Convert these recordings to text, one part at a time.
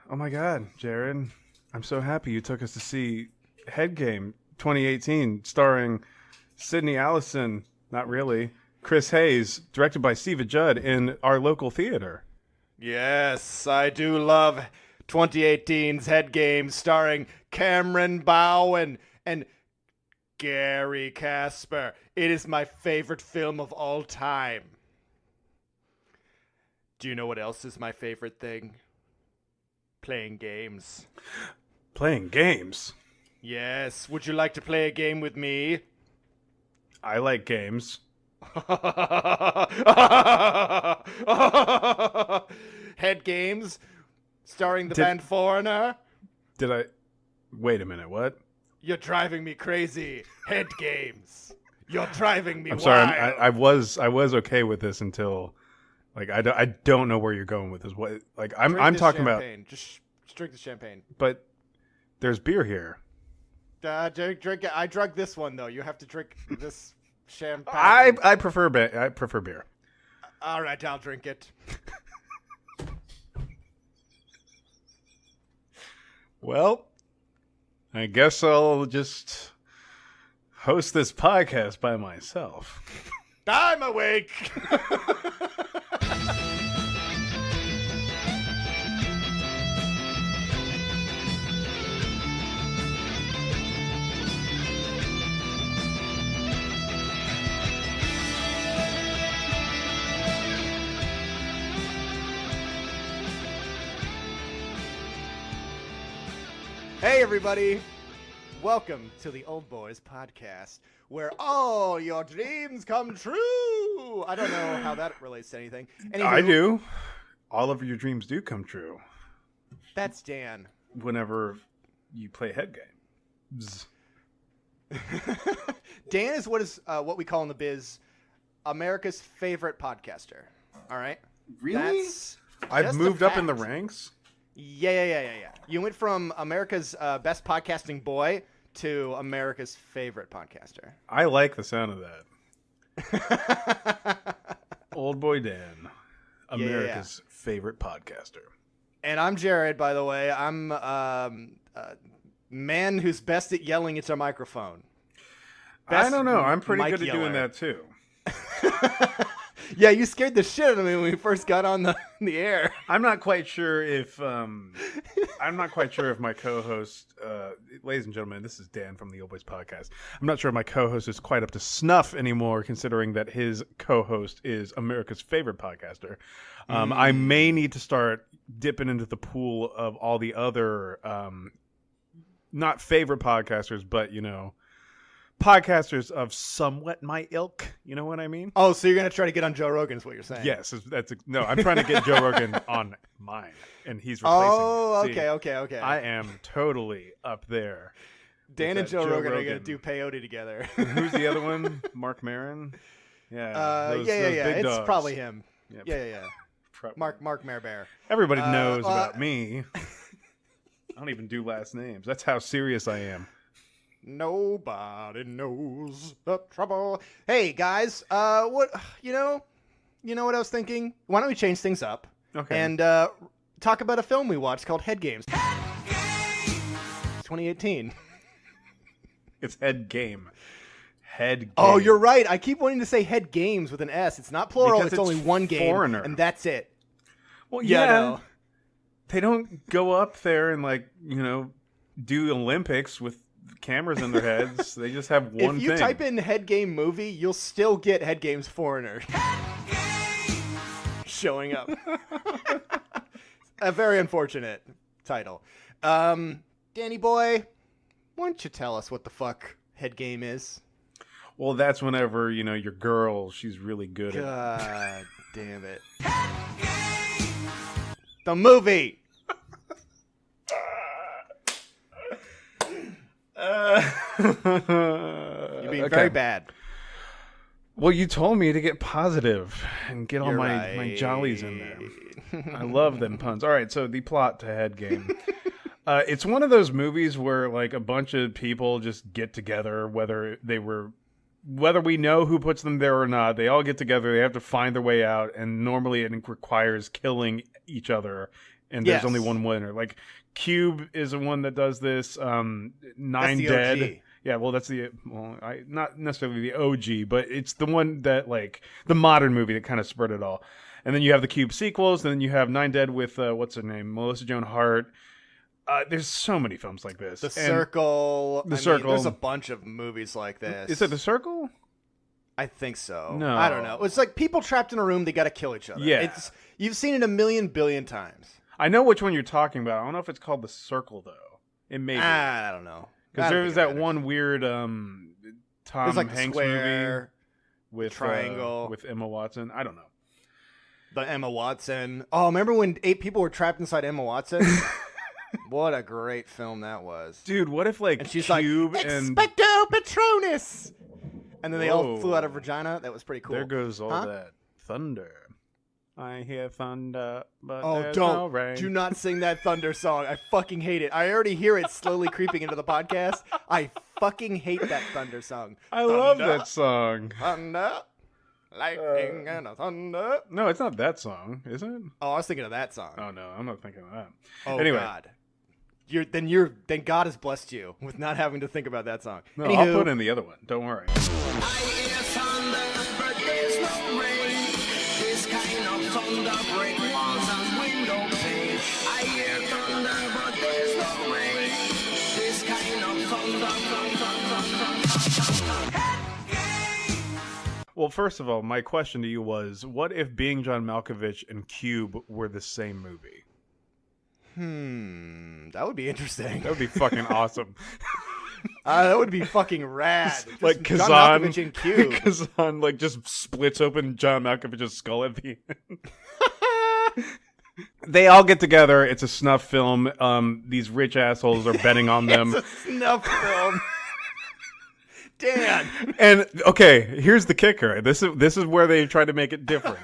Oh my God, Jared. I'm so happy you took us to see Headgame 2018, starring Sydney Allison, not really, Chris Hayes, directed by Steve Judd in our local theater. Yes, I do love 2018's Headgame starring Cameron Bowen and Gary Casper. It is my favorite film of all time. Do you know what else is my favorite thing? Playing games. Playing games? Yes, would you like to play a game with me? I like games. Head Games, starring the band Foreigner. Did I... Wait a minute, what? You're driving me crazy. Head Games. You're driving me I'm wild. sorry, I was okay with this until... Like, I don't know where you're going with this. What? Like, I'm talking champagne. about... Just drink the champagne. But there's beer here. Drink it. I drunk this one, though. You have to drink this champagne. I prefer beer. All right, I'll drink it. Well, I guess I'll just host this podcast by myself. I'm awake. Hey, everybody. Welcome to the Old Boys Podcast, where all your dreams come true. I don't know how that relates to anything. Anywho, I do. All of your dreams do come true. That's Dan. Whenever you play Headgame. Dan is what we call in the biz America's favorite podcaster. All right? Really? That's I've just moved a up in the fact. ranks? Yeah. You went from America's best podcasting boy to America's favorite podcaster. I like the sound of that. Old Boy Dan. America's favorite podcaster. And I'm Jared, by the way. I'm a man who's best at yelling into a microphone. I don't know. I'm pretty good at yeller. doing that too. Yeah, you scared the shit out of me when we first got on the air. I'm not quite sure if my co-host, ladies and gentlemen, this is Dan from the Old Boys Podcast. I'm not sure if my co-host is quite up to snuff anymore, considering that his co-host is America's favorite podcaster. I may need to start dipping into the pool of all the other, not favorite podcasters, but podcasters of somewhat my ilk. You know what I mean? Oh, so you're going to try to get on Joe Rogan is what you're saying? Yes. No, I'm trying to get Joe Rogan on mine, and he's replacing me. Okay. I am totally up there. Dan and Joe Rogan are going to do peyote together. Who's the other one? Mark Maron? Yeah. Those yeah. big It's dogs. probably him. Yep. Yeah. Probably. Mark Bear. Everybody knows about me. I don't even do last names. That's how serious I am. Nobody knows the trouble. Hey guys, what you know what I was thinking? Why don't we change things up? Okay. And talk about a film we watched called Head Games. 2018. It's Headgame. Headgame. Oh, you're right. I keep wanting to say Head Games with an S. It's not plural. Because it's only one game, Foreigner. and that's it. Well, Yeah, yeah. no. They don't go up there and do Olympics with cameras in their heads. They just have one If you thing. type in Head Game movie, you'll still get Head Games Foreigner showing up. A very unfortunate title. Danny boy, why don't you tell us what the fuck Head Game is? Well, that's whenever, your girl, she's really good at God damn it. The movie. You're being very bad. Well, you told me to get positive and get all my jollies in there. I love them puns. All right, so the plot to Headgame. It's one of those movies where a bunch of people just get together, whether we know who puts them there or not. They all get together. They have to find their way out, and normally it requires killing each other and there's only one winner. Like Cube is the one that does this. Nine Dead. OG. Yeah, well, that's not necessarily the OG, but it's the one that, like, the modern movie that kind of spurred it all. And then you have the Cube sequels, and then you have Nine Dead with, what's her name? Melissa Joan Hart. There's so many films like this. The Circle. Circle. There's a bunch of movies like this. Is it The Circle? I think so. No. I don't know. It's like people trapped in a room, they got to kill each other. Yeah. You've seen it a million billion times. I know which one you're talking about. I don't know if it's called The Circle, though. It may be. I don't know. Because there was that one weird Tom like Hanks movie with triangle with Emma Watson. I don't know. The Emma Watson. Oh, remember when 8 people were trapped inside Emma Watson? What a great film that was. Dude, what if like and she's Cube like, and Expecto Patronus! And then they all Whoa. flew out of her vagina. That was pretty cool. There goes all that thunder. I hear thunder, but Oh, there's don't. no rain. Do not sing that thunder song. I fucking hate it. I already hear it slowly creeping into the podcast. I fucking hate that thunder song. I love that song. Thunder, lightning and a thunder. No, it's not that song, is it? Oh, I was thinking of that song. Oh no, I'm not thinking of that. Oh anyway. God. Then God has blessed you with not having to think about that song. No, Anywho, I'll put in the other one. Don't worry. I hear thunder, but there's no rain. This kind of thunder break walls and window pane. I hear thunder, but there's no rain. This kind of thunder. Well, first of all, my question to you was, what if Being John Malkovich and Cube were the same movie? That would be interesting. That would be fucking awesome. That would be fucking rad. Just Like John Kazan, Malkovich and Cube. Kazan like just splits open John Malkovich's skull at the end. They all get together. It's a snuff film. These rich assholes are betting on them. It's a snuff film. Dan. And okay, here's the kicker. This is where they try to make it different.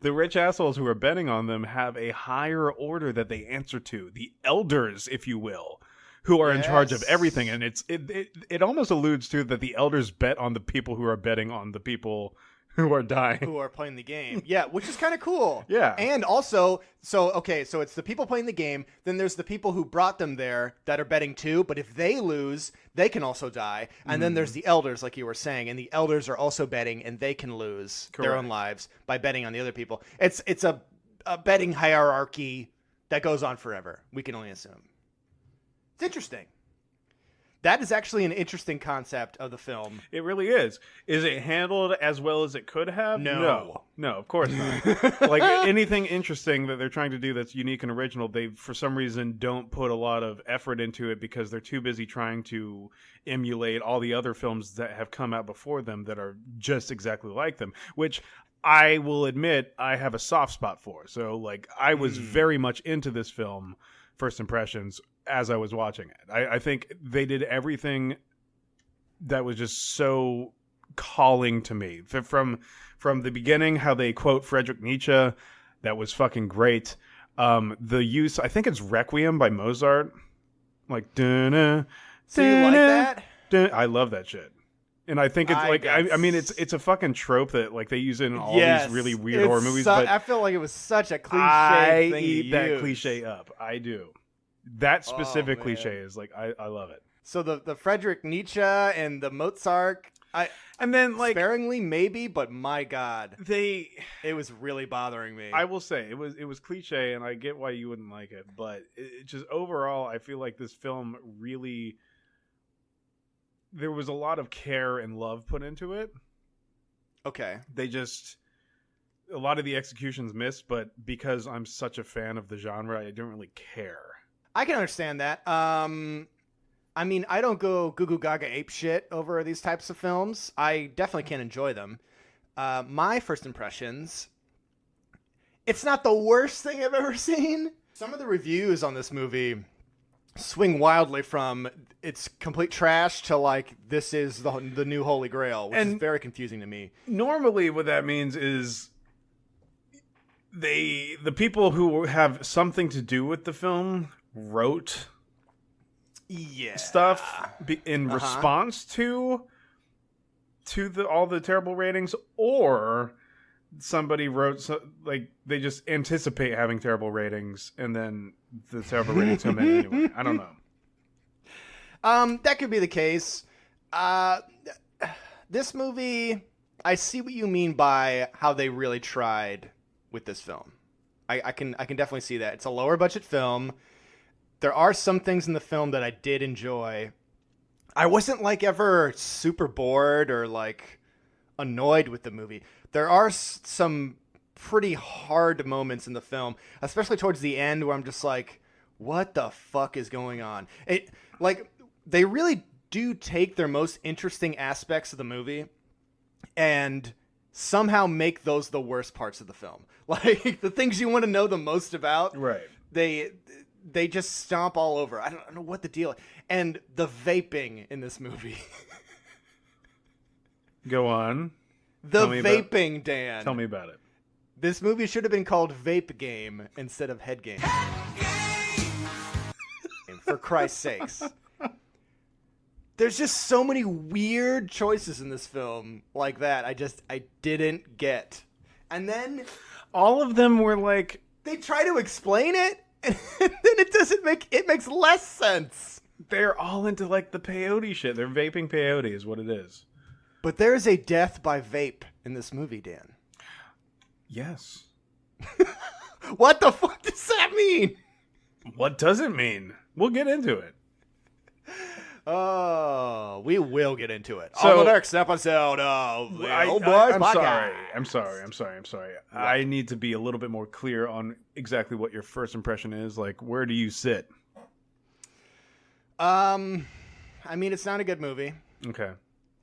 The rich assholes who are betting on them have a higher order that they answer to, the elders, if you will, who are in charge of everything. And it almost alludes to that the elders bet on the people who are betting on the people who are dying. Who are playing the game. Yeah, which is kind of cool. Yeah. And also, so it's the people playing the game, then there's the people who brought them there that are betting too, but if they lose, they can also die. And then there's the elders, like you were saying, and the elders are also betting, and they can lose their own lives by betting on the other people. It's a betting hierarchy that goes on forever. We can only assume. It's interesting. That is actually an interesting concept of the film. It really is. Is it handled as well as it could have? No, of course not. Like anything interesting that they're trying to do that's unique and original, they for some reason don't put a lot of effort into it because they're too busy trying to emulate all the other films that have come out before them that are just exactly like them, which I will admit I have a soft spot for. So like I was very much into this film, first impressions, as I was watching it. I think they did everything that was just so calling to me. From the beginning, how they quote Friedrich Nietzsche, that was fucking great. The use, I think it's Requiem by Mozart. Like, dun-na, So you like that? dun. I love that shit. And I think it's I mean, it's a fucking trope that like they use it in all these really weird horror movies. But I feel like it was such a cliche I thing eat to that use. cliche up. I do. That specific man. cliche is like I love it. So the Friedrich Nietzsche and the Mozart, And then like sparingly maybe, but my God, they, it was really bothering me. I will say it was cliche, and I get why you wouldn't like it, but it just overall, I feel like this film really, there was a lot of care and love put into it. Okay. They just, a lot of the executions missed, but because I'm such a fan of the genre, I don't really care. I can understand that. I mean, I don't go goo goo gaga ape shit over these types of films. I definitely can enjoy them. My first impressions, it's not the worst thing I've ever seen. Some of the reviews on this movie swing wildly from it's complete trash to like this is the new holy grail, which is very confusing to me. Normally what that means is the people who have something to do with the film wrote stuff in response to all the terrible ratings, or somebody wrote like they just anticipate having terrible ratings, and then the terrible ratings come in anyway. I don't know. That could be the case. This movie, I see what you mean by how they really tried with this film. I can definitely see that. It's a lower budget film. There are some things in the film that I did enjoy. I wasn't like ever super bored or like annoyed with the movie. There are some pretty hard moments in the film, especially towards the end where I'm just like, what the fuck is going on? It like they really do take their most interesting aspects of the movie and somehow make those the worst parts of the film. Like the things you want to know the most about. Right. They just stomp all over. I don't know what the deal is. And the vaping in this movie. Go on. The vaping, Dan. Tell me about it. This movie should have been called Vape Game instead of Headgame. For Christ's sakes. There's just so many weird choices in this film like that. I didn't get. And then all of them were like, they try to explain it, and then it makes less sense. They're all into like the peyote shit. They're vaping peyote is what it is. But there is a death by vape in this movie, Dan. Yes. What the fuck does that mean? What does it mean? We'll get into it. Oh, we will get into it. So, on the next episode of the Old Boys I'm Podcast. sorry. I need to be a little bit more clear on exactly what your first impression is. Like, where do you sit? I mean, it's not a good movie. Okay.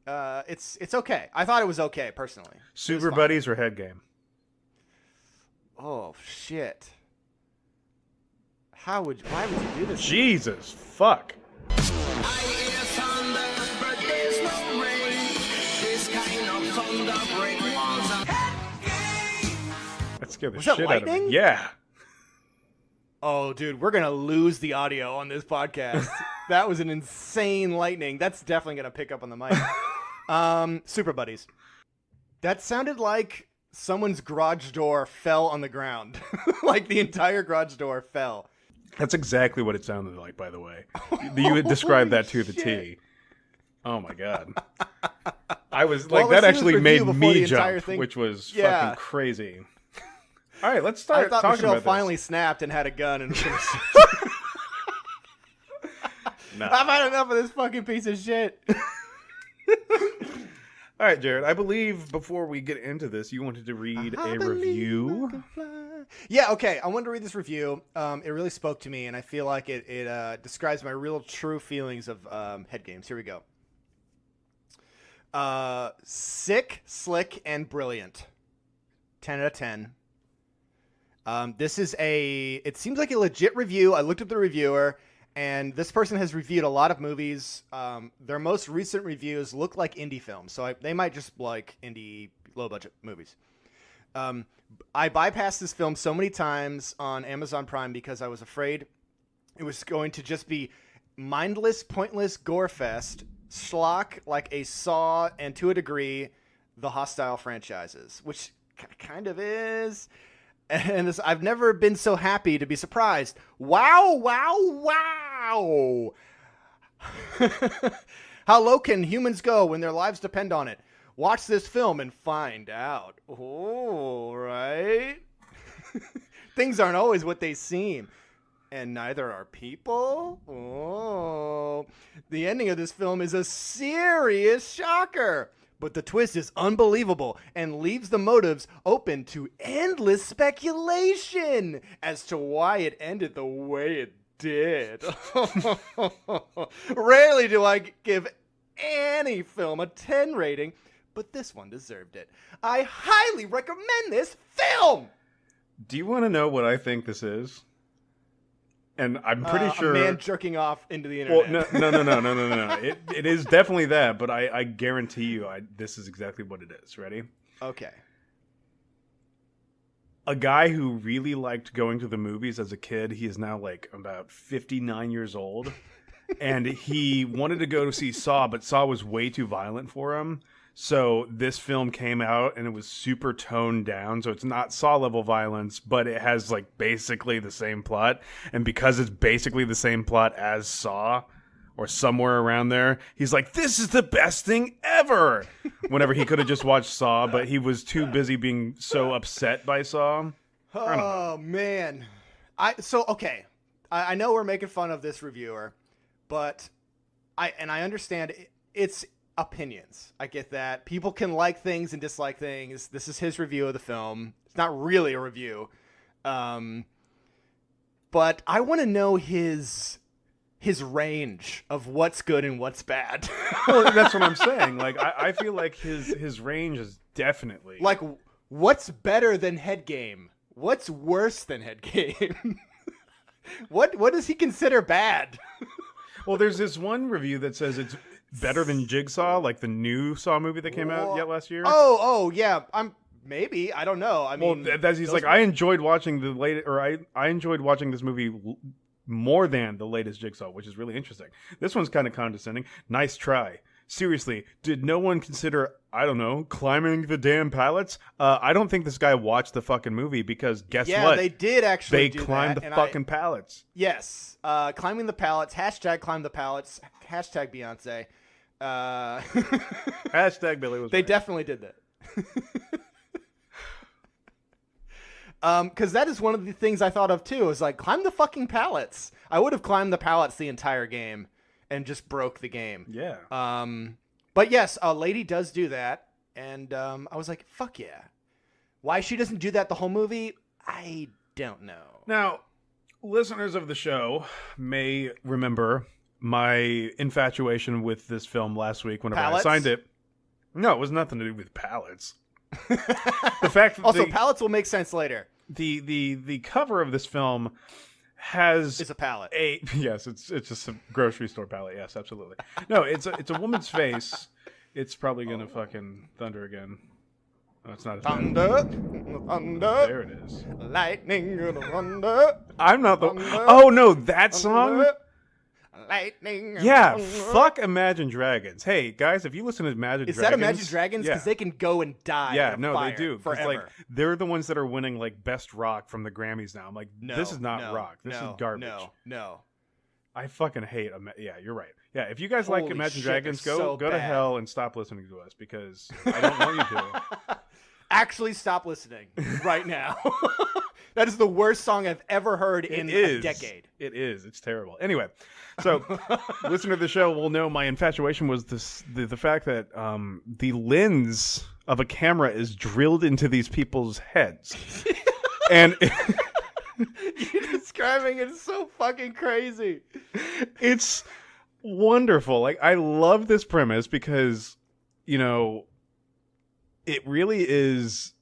It's okay. I thought it was okay, personally. Super Buddies or Headgame? Oh, shit. Why would you do this? Jesus, fuck. I hear thunder, but there's no rain. This kind of thunder break walls and That scared the Was shit that out of me. lightning? Yeah. Oh, dude, we're gonna lose the audio on this podcast. That was an insane lightning. That's definitely gonna pick up on the mic. Super Buddies. That sounded like someone's garage door fell on the ground. Like the entire garage door fell. That's exactly what it sounded like, by the way. You would describe that to the T. shit. Oh my god. I was Well, like, that let's do actually this made review before the me entire jump, thing- which was Yeah. fucking crazy. All right, let's I start thought talking Michelle about finally snapped and had a gun and was gonna this. No. I've had enough of this fucking piece of shit. All right, Jared, I believe before we get into this, you wanted to read a review. Yeah, okay. I wanted to read this review. It really spoke to me, and I feel like it describes my real true feelings of head games. Here we go. Sick, slick, and brilliant. 10 out of 10. This is it seems like a legit review. I looked up the reviewer, and this person has reviewed a lot of movies. Their most recent reviews look like indie films, so they might just like indie, low-budget movies. I bypassed this film so many times on Amazon Prime because I was afraid it was going to just be mindless, pointless gore fest, schlock like a Saw, and to a degree, the Hostile franchises, which kind of is. And I've never been so happy to be surprised. Wow, wow, wow. How low can humans go when their lives depend on it? Watch this film and find out. Oh, right? Things aren't always what they seem. And neither are people. Oh. The ending of this film is a serious shocker. But the twist is unbelievable and leaves the motives open to endless speculation as to why it ended the way it did. Rarely do I give any film a 10 rating, but this one deserved it. I highly recommend this film! Do you want to know what I think this is? And I'm pretty sure a man jerking off into the Well, internet. no. It is definitely that, but I guarantee you, this is exactly what it is. Ready? Okay. A guy who really liked going to the movies as a kid. He is now like about 59 years old, and he wanted to go to see Saw, but Saw was way too violent for him. So this film came out and it was super toned down. So it's not Saw level violence, but it has like basically the same plot. And because it's basically the same plot as Saw, or somewhere around there, he's like, this is the best thing ever. Whenever he could have just watched Saw, but he was too busy being so upset by Saw. Oh man. I know we're making fun of this reviewer, but I understand it's opinions. I get that. People can like things and dislike things. This is his review of the film. It's not really a review. But I want to know his range of what's good and what's bad. Well, that's what I'm saying. Like, I feel like his range is definitely like, what's better than Headgame? What's worse than Headgame? What does he consider bad? Well, there's this one review that says it's better than Jigsaw, like the new Saw movie that came out last year. Oh yeah. Maybe, I don't know. I mean, he's like, I enjoyed watching I enjoyed watching this movie more than the latest Jigsaw, which is really interesting. This one's kind of condescending. Nice try. Seriously, did no one consider, I don't know, climbing the damn pallets? I don't think this guy watched the fucking movie because guess what? Yeah, they did actually They climbed the fucking pallets. Yes. Climbing the pallets. Hashtag climb the pallets. Hashtag Beyonce. Hashtag Billy was They right. definitely did that. Because that is one of the things I thought of too. Is like, climb the fucking pallets. I would have climbed the pallets the entire game and just broke the game. Yeah. But yes, a lady does do that, and I was like, fuck yeah. Why she doesn't do that the whole movie, I don't know. Now, listeners of the show may remember my infatuation with this film last week whenever Pallets? I signed it. No, it was nothing to do with pallets. The fact that Also, pallets will make sense later. the cover of this film has It's a pallet. Yes, it's just a grocery store pallet. Yes, absolutely. No, it's a woman's face. It's probably gonna fucking thunder again. No, it's not. Thunder. There it is. Lightning and thunder. I'm not the. Thunder. Oh no, that song. Lightning. Yeah, fuck Imagine Dragons. Hey guys, if you listen to Imagine Is Dragons, that Imagine Dragons? Because they can go and die. Yeah, in a no, fire they do. 'Cause, forever. like, they're the ones that are winning like best rock from the Grammys now. I'm like, this is not rock. This is garbage. No. I fucking hate. Yeah, you're right. Yeah, if you guys like Holy Imagine shit, Dragons, they're so go to bad. hell and stop listening to us because I don't want you to. Actually, stop listening right now. That is the worst song I've ever heard in a decade. It is. It's terrible. Anyway, so listener of the show will know my infatuation was the fact that the lens of a camera is drilled into these people's heads, and You're describing it so fucking crazy. it's wonderful. Like, I love this premise because, you know, it really is.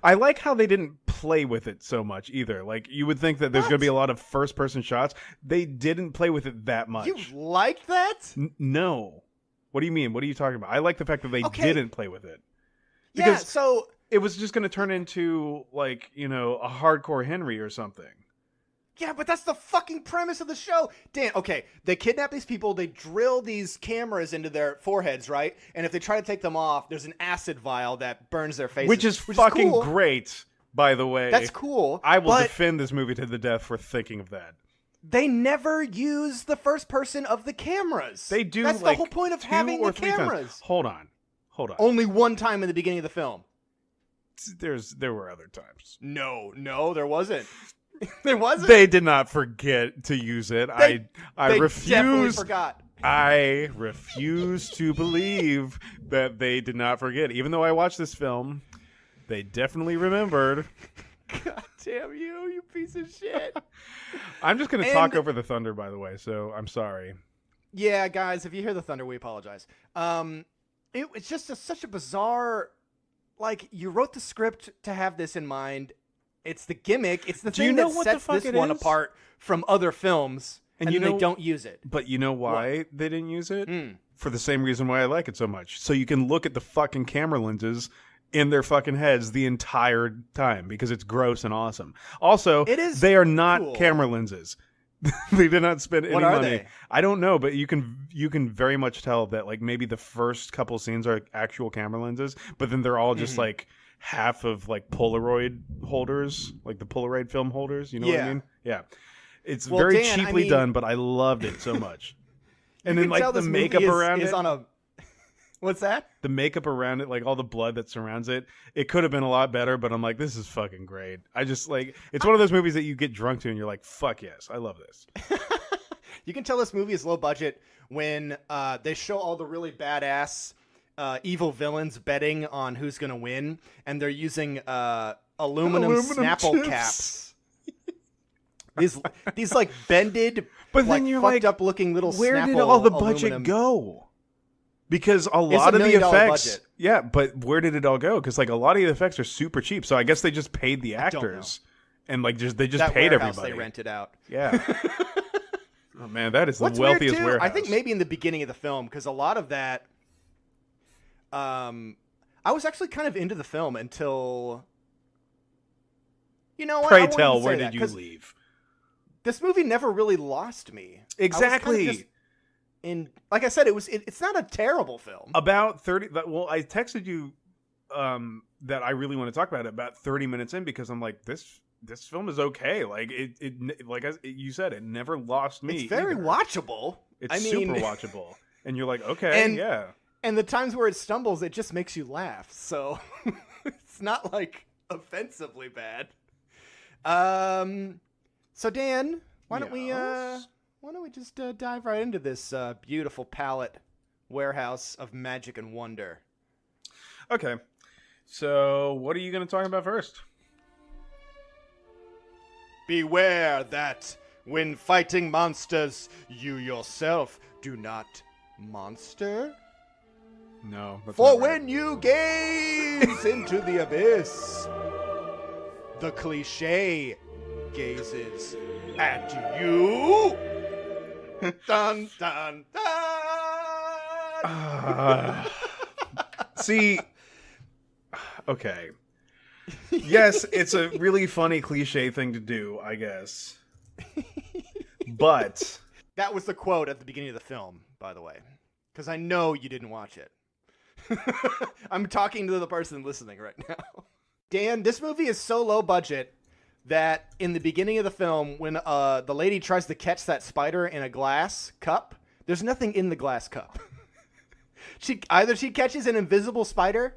I like how they didn't play with it so much either. Like, you would think that there's going to be a lot of first-person shots. They didn't play with it that much. You liked that? No. What do you mean? What are you talking about? I like the fact that they didn't play with it. Yeah, Because so it was just going to turn into, like, you know, a hardcore Henry or something. yeah, but that's the fucking premise of the show. Dan, okay, they kidnap these people, they drill these cameras into their foreheads, right? And if they try to take them off, there's an acid vial that burns their faces. Which is fucking cool. great, by the way. That's cool. I will but defend this movie to the death for thinking of that. they never use the first person of the cameras. They do. That's like, the whole point of 2 having or the 3 times. cameras. Hold on. Only one time in the beginning of the film. There were other times. No, there wasn't. There wasn't. They did not forget to use it. I They definitely refuse. forgot. I refuse to believe that they did not forget. Even though I watched this film, they definitely remembered. God damn you piece of shit. I'm just going to talk over the thunder, by the way, so I'm sorry. Yeah, guys, if you hear the thunder, we apologize. It's just such a bizarre. Like, you wrote the script to have this in mind. It's the gimmick. It's the Do you thing know that what the sets fuck this it one is? apart from other films, and you then know- they don't use it. But you know why they didn't use it? Hmm. For the same reason why I like it so much. So you can look at the fucking camera lenses in their fucking heads the entire time because it's gross and awesome. Also, It is they are not cool. camera lenses. They did not spend any What are money. they? I don't know, but you can very much tell that like maybe the first couple scenes are actual camera lenses, but then they're all just like half of like Polaroid holders, like the Polaroid film holders. You know what I Yeah. mean? Yeah. It's Well, very Dan, I cheaply mean- done, but I loved it so much. And You then can tell like the this movie makeup around is it, on a. What's that? the makeup around it, like all the blood that surrounds it, it could have been a lot better, but I'm like, this is fucking great. I just like, it's one of those movies that you get drunk to and you're like, fuck yes, I love this. You can tell this movie is low budget when they show all the really badass evil villains betting on who's gonna win, and they're using aluminum Snapple chips. caps. These like bended, But like, then you're fucked like, up looking little. where did Snapple all the budget aluminum- go? Because a It's lot $1 of the million effects, budget. yeah, but where did it all go? Because like a lot of the effects are super cheap, so I guess they just paid the don't actors, and like they just That paid warehouse everybody. they rented out. Yeah. Oh man, that is What's the wealthiest weird too, warehouse. I think maybe in the beginning of the film, because a lot of that, I was actually kind of into the film until, you know what? I Pray won't tell, even say where that, did you 'cause leave? This movie never really lost me. Exactly. Like I said, it's not a terrible film. About 30. Well, I texted you that I really want to talk about it about 30 minutes in because I'm like, this film is okay. Like it like you said, it never lost me. It's very either. watchable. It's super watchable, and you're like, okay, And- yeah. And the times where it stumbles, it just makes you laugh. So it's not like offensively bad. So Dan, why don't Yes? we just dive right into this beautiful palette warehouse of magic and wonder? Okay. So, what are you going to talk about first? Beware that when fighting monsters, you yourself do not monster. No. That's For not right. when you gaze into the abyss, the cliche gazes at you. Dun dun dun. See, okay. Yes, it's a really funny cliche thing to do, I guess. But That was the quote at the beginning of the film, by the way, because I know you didn't watch it. I'm talking to the person listening right now. Dan, this movie is so low budget that in the beginning of the film, when the lady tries to catch that spider in a glass cup, there's nothing in the glass cup. She catches an invisible spider,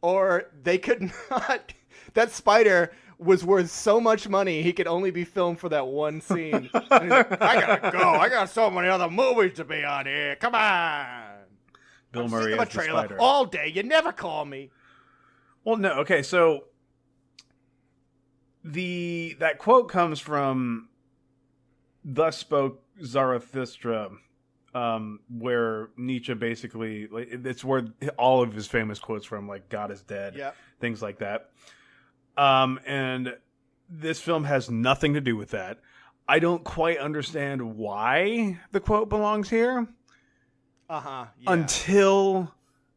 or they could not. That spider was worth so much money he could only be filmed for that one scene. And he's like, I gotta go. I got so many other movies to be on here. Come on. Bill I'm Murray sick of a as the trailer spider. all day. You never call me. Well, no. Okay, so that quote comes from "Thus Spoke Zarathustra," where Nietzsche basically, like, it's where all of his famous quotes from, like "God is dead," Yep. things like that. And this film has nothing to do with that. I don't quite understand why the quote belongs here. Yeah. Until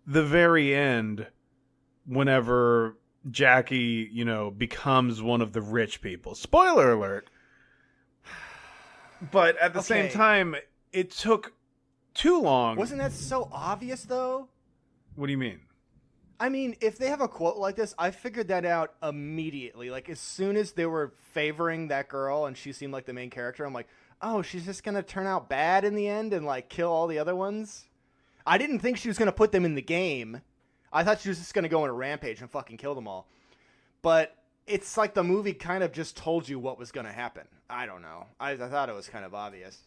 the very end, whenever Jackie, becomes one of the rich people. Spoiler alert. But at the same Okay. time, it took too long. Wasn't that so obvious, though? What do you mean? I mean, if they have a quote like this, I figured that out immediately. Like, as soon as they were favoring that girl and she seemed like the main character, I'm like, oh, she's just going to turn out bad in the end and, like, kill all the other ones? I didn't think she was going to put them in the game. I thought she was just going to go on a rampage and fucking kill them all. But it's like the movie kind of just told you what was going to happen. I don't know. I thought it was kind of obvious.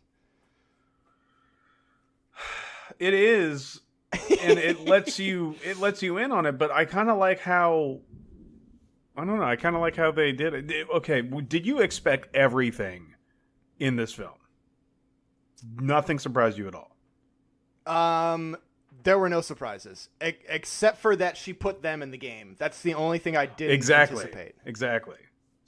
It is, and it lets you in on it, but I kind of like how, I don't know, I kind of like how they did it. Okay, did you expect everything in this film? Nothing surprised you at all? There were no surprises, except for that she put them in the game. That's the only thing I didn't anticipate. Exactly.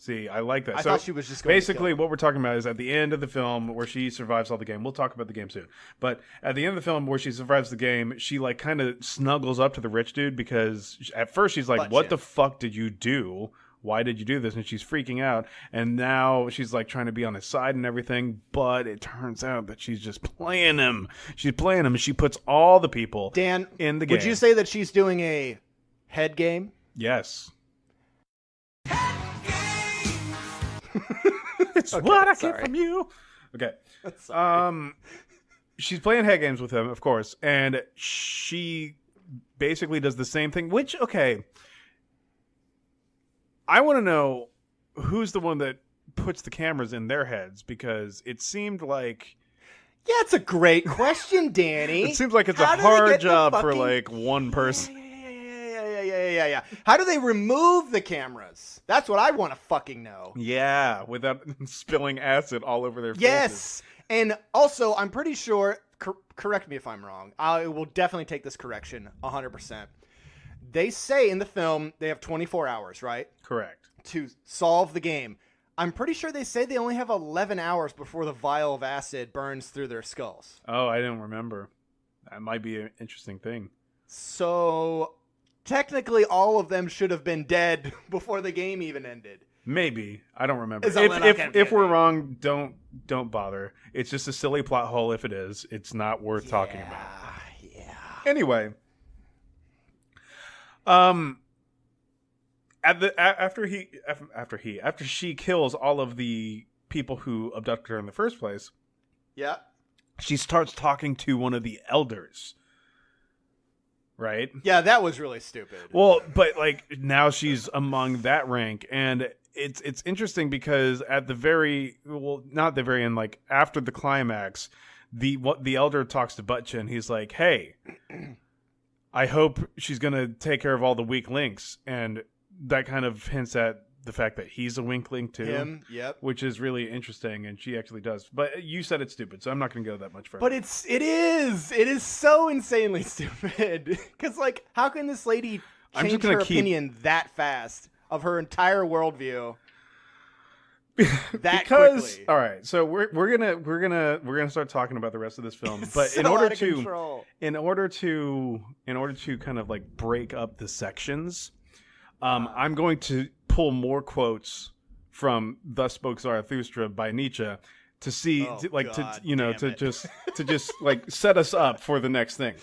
See, I like that. I So thought she was just going to basically kill what we're talking about is at the end of the film where she survives all the game. We'll talk about the game soon. But at the end of the film where she survives the game, she like kind of snuggles up to the rich dude because at first she's like, Butt "What chin. the fuck did you do? why did you do this? And she's freaking out. And now she's like trying to be on his side and everything. But it turns out that she's just playing him. She's playing him. And she puts all the people Dan, in the game. Would you say that she's doing a head game? Yes. It's Okay, what I sorry. get from you. Okay. Sorry. She's playing head games with him, of course, and she basically does the same thing. Which, okay, I want to know who's the one that puts the cameras in their heads, because it seemed like Yeah, it's a great question, Danny. it seems like it's How a do they hard get the job for fucking- like one person. Yeah. How do they remove the cameras? That's what I want to fucking know. Yeah, without spilling acid all over their faces. Yes. And also, I'm pretty sure, correct me if I'm wrong, I will definitely take this correction 100%. They say in the film they have 24 hours, right, Correct. to solve the game. I'm pretty sure they say they only have 11 hours before the vial of acid burns through their skulls. Oh, I didn't remember. That might be an interesting thing. So technically all of them should have been dead before the game even ended. Maybe. I don't remember. It's all that I can If we're get. wrong, don't bother. It's just a silly plot hole. If it is, it's not worth talking about. Yeah. Anyway, after she kills all of the people who abducted her in the first place, Yeah. she starts talking to one of the elders. Right? Yeah, that was really stupid. Well, but like now she's among that rank, and it's interesting because at the not the very end, like after the climax, the elder talks to Butchin. He's like, "Hey, I hope she's gonna take care of all the weak links," and that kind of hints at the fact that he's a weak link too. Him, yep. Which is really interesting, and she actually does. But you said it's stupid, so I'm not going to go that much further. But it is so insanely stupid. Because, like, how can this lady I'm just change gonna her keep- opinion that fast of her entire worldview that because quickly? all right, so we're gonna start talking about the rest of this film. But So in order out of to control. in order to kind of like break up the sections, I'm going to pull more quotes from "Thus Spoke Zarathustra" by Nietzsche to see, Oh, to God damn to it. just like set us up for the next thing.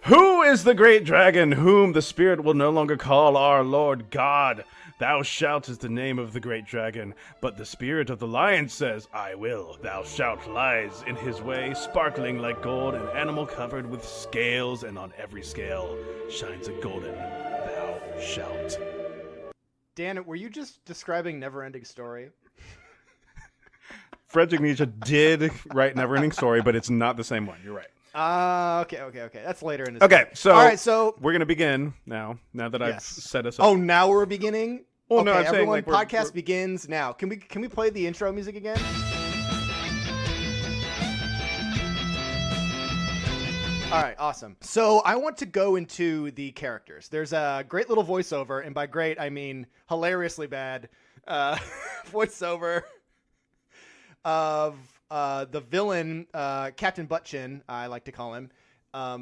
Who is the great dragon whom the spirit will no longer call our Lord God? Thou shalt is the name of the great dragon, but the spirit of the lion says, I will. Thou shalt lies in his way, sparkling like gold, an animal covered with scales, and on every scale shines a golden thou shalt. Dan, were you just describing Neverending Story? Friedrich Nietzsche did write Neverending Story, but it's not the same one. You're right. Okay. That's later in this. Okay, so all right, so we're going to begin now that I've Yes. set us up. oh, now we're beginning. Well, okay, no, I'm saying, everyone, like, we're- podcast begins now. Can we play the intro music again? All right, awesome. So I want to go into the characters. There's a great little voiceover, and by great I mean hilariously bad voiceover of the villain, Captain Buttchin, I like to call him,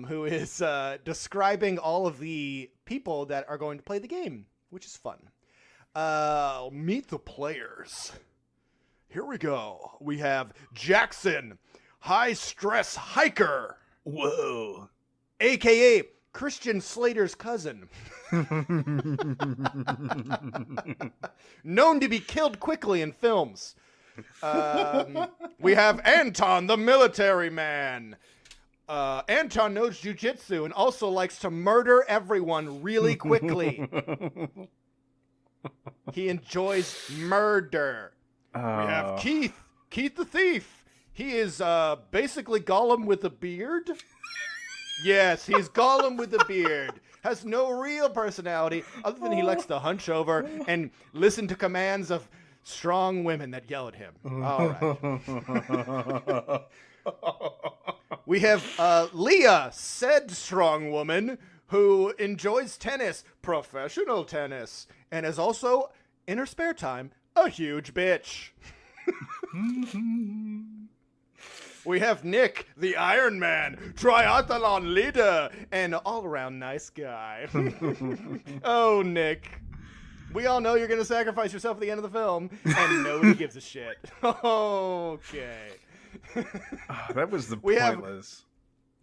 who is describing all of the people that are going to play the game, which is fun. Meet the players. Here we go. We have Jackson, high stress hiker. Whoa. AKA Christian Slater's cousin. Known to be killed quickly in films. We have Anton, the military man. Anton knows jujitsu and also likes to murder everyone really quickly. He enjoys murder. We have Keith the thief. He is basically Gollum with a beard. Yes, he's Gollum with a beard. Has no real personality other than he likes to hunch over and listen to commands of strong women that yell at him. All right. We have Leah, said strong woman, who enjoys tennis, professional tennis, and is also, in her spare time, a huge bitch. We have Nick, the Iron Man, triathlon leader, and all-around nice guy. Oh, Nick. We all know you're going to sacrifice yourself at the end of the film, and nobody gives a shit. Okay. That was the Have pointless.